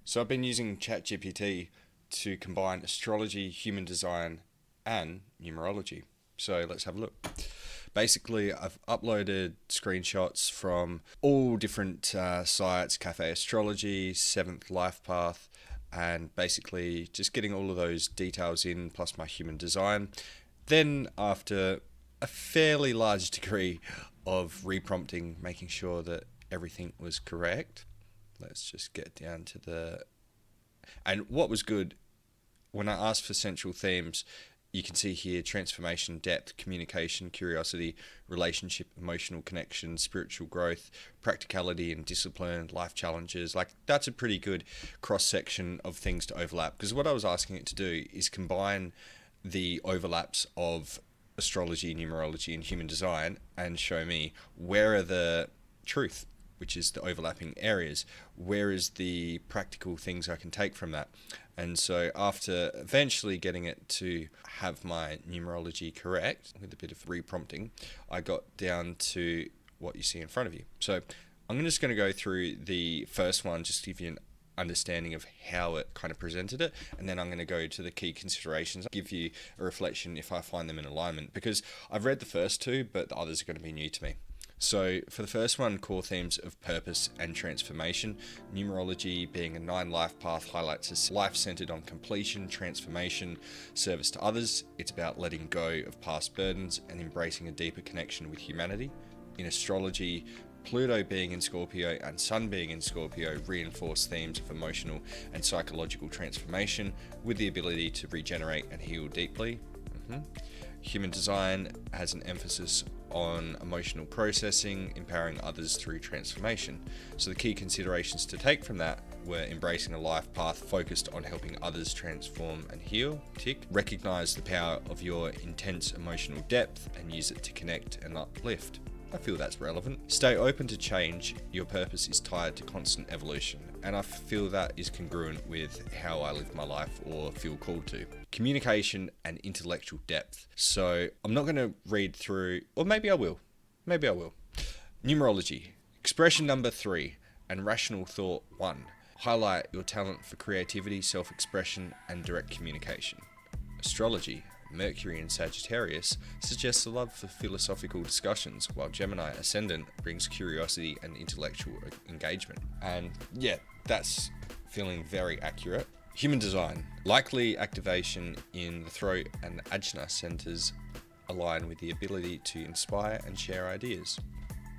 So I've been using ChatGPT to combine astrology, human design, and numerology. So let's have a look. Basically, I've uploaded screenshots from all different sites, Cafe Astrology, Seventh Life Path, and basically just getting all of those details in, plus my human design. Then, after a fairly large degree of reprompting, making sure that everything was correct, let's just get down to the... And what was good, when I asked for central themes, you can see here transformation, depth, communication, curiosity, relationship, emotional connection, spiritual growth, practicality and discipline, life challenges. Like, that's a pretty good cross section of things to overlap, because what I was asking it to do is combine the overlaps of astrology, numerology and human design and show me where are the truth, which is the overlapping areas, where is the practical things I can take from that. And so after eventually getting it to have my numerology correct with a bit of reprompting, I got down to what you see in front of you. So I'm just going to go through the first one just to give you an understanding of how it kind of presented it, and then I'm going to go to the key considerations, give you a reflection if I find them in alignment, because I've read the first two, but the others are going to be new to me. So for the first one, core themes of purpose and transformation. Numerology, being a 9 life path, highlights a life centered on completion, transformation, service to others. It's about letting go of past burdens and embracing a deeper connection with humanity. In astrology, Pluto being in Scorpio and Sun being in Scorpio reinforce themes of emotional and psychological transformation with the ability to regenerate and heal deeply. Human design has an emphasis on emotional processing, empowering others through transformation. So the key considerations to take from that were embracing a life path focused on helping others transform and heal, tick. Recognize the power of your intense emotional depth and use it to connect and uplift. I feel that's relevant. Stay open to change. Your purpose is tied to constant evolution, and I feel that is congruent with how I live my life or feel called to. Communication and intellectual depth. So I'm not going to read through, or maybe I will. Numerology. Expression number 3 and rational thought 1. Highlight your talent for creativity, self-expression, and direct communication. Astrology. Mercury in Sagittarius suggests a love for philosophical discussions, while Gemini ascendant brings curiosity and intellectual engagement. And yeah, that's feeling very accurate. Human design. Likely activation in the throat and the ajna centers align with the ability to inspire and share ideas.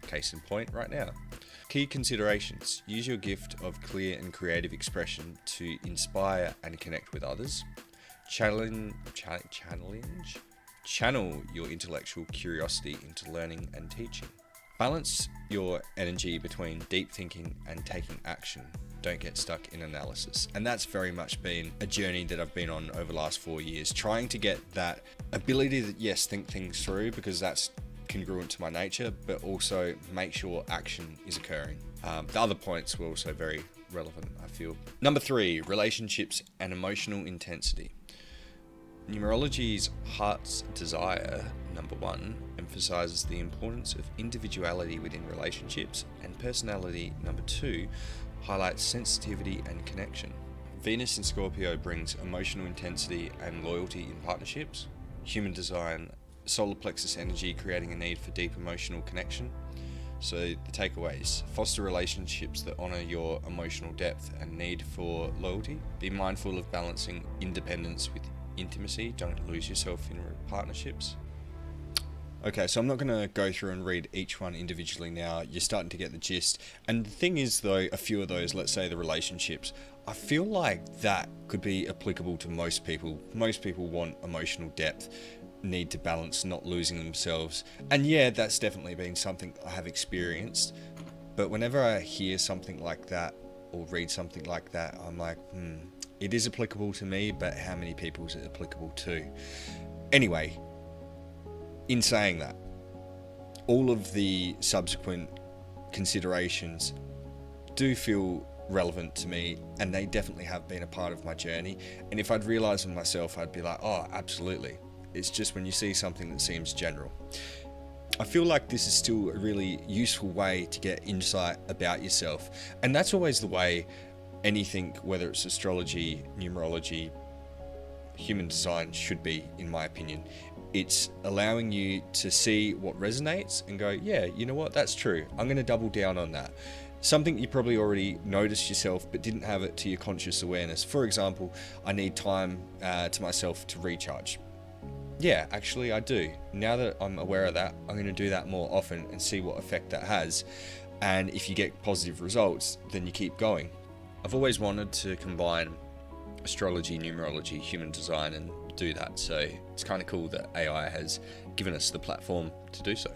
Case in point right now. Key considerations. Use your gift of clear and creative expression to inspire and connect with others. Channel your intellectual curiosity into learning and teaching. Balance your energy between deep thinking and taking action. Don't get stuck in analysis. And that's very much been a journey that I've been on over the last 4 years, trying to get that ability that, yes, think things through, because that's congruent to my nature, but also make sure action is occurring. The other points were also very relevant, I feel. Number 3, relationships and emotional intensity. Numerology's Heart's Desire, number 1, emphasizes the importance of individuality within relationships, and personality, number 2, highlights sensitivity and connection. Venus in Scorpio brings emotional intensity and loyalty in partnerships. Human design, solar plexus energy, creating a need for deep emotional connection. So the takeaways: foster relationships that honor your emotional depth and need for loyalty. Be mindful of balancing independence with intimacy. Don't lose yourself in partnerships. Okay, so I'm not going to go through and read each one individually now. You're starting to get the gist. And the thing is, though, a few of those, let's say the relationships, I feel like that could be applicable to most people. Most people want emotional depth, need to balance, not losing themselves. And yeah, that's definitely been something I have experienced. But whenever I hear something like that or read something like that, I'm like, it is applicable to me, but how many people is it applicable to? Anyway, in saying that, all of the subsequent considerations do feel relevant to me, and they definitely have been a part of my journey. And if I'd realised them myself, I'd be like, oh, absolutely. It's just when you see something that seems general. I feel like this is still a really useful way to get insight about yourself. And that's always the way anything, whether it's astrology, numerology, human design, should be, in my opinion. It's allowing you to see what resonates and go, yeah, you know what, that's true. I'm going to double down on that. Something you probably already noticed yourself but didn't have it to your conscious awareness. For example, I need time to myself to recharge. Yeah, actually I do. Now that I'm aware of that, I'm going to do that more often and see what effect that has. And if you get positive results, then you keep going. I've always wanted to combine astrology, numerology, human design, and do that. So it's kind of cool that AI has given us the platform to do so.